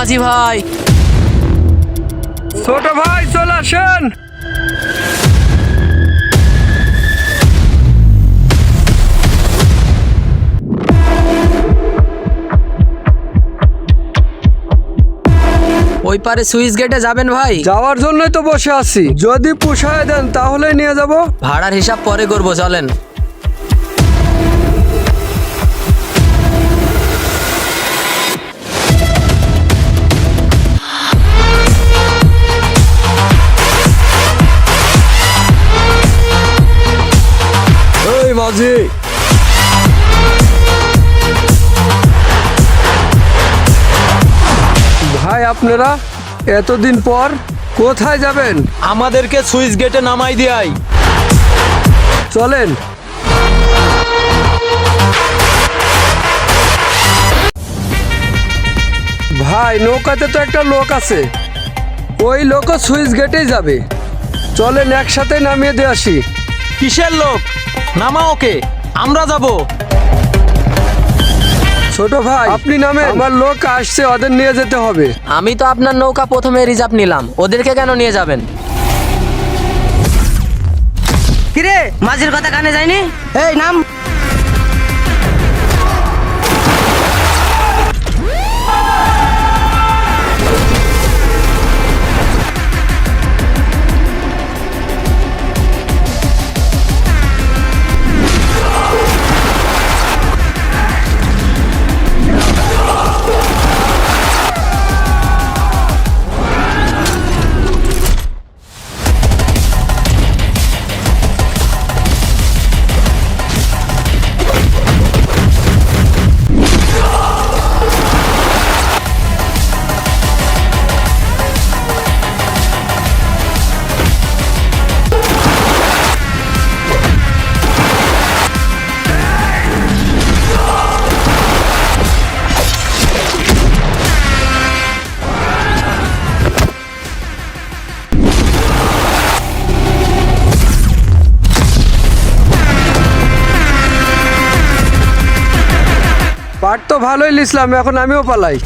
মাঝি ভাই। ছোট ভাই চলে আসেন। ওই পারে সুইচ গেটে যাবেন ভাই? যাওয়ার জন্যই তো বসে আছি, যদি পুষায় দেন তাহলে নিয়ে যাব। ভাড়ার হিসাব পরে করবো, চলেন। এই মাঝি, ভাই আপনারা এতদিন পর কোথায় যাবেন? আমাদেরকে সুইচ গেটে নামাই দিয়াই। চলেন। ভাই নৌকাতে তো একটা লোক আছে, ওই লোকও সুইচ গেটেই যাবে। চলেন একসাথে নামিয়ে দিয়ে আসি। কিসের লোক? নামা ওকে, আমরা যাব। ছোট ভাই আপনি নামে, আমার লোক আসছে, ওদের নিয়ে যেতে হবে। আমি তো আপনার নৌকা প্রথমে রিজার্ভ নিলাম, ওদেরকে কেন নিয়ে যাবেন? কিরে মাঝির কথা কানে যায়নি? এই নাম। পাট তো ভালোই লিখলাম, এখন আমিও পালাই।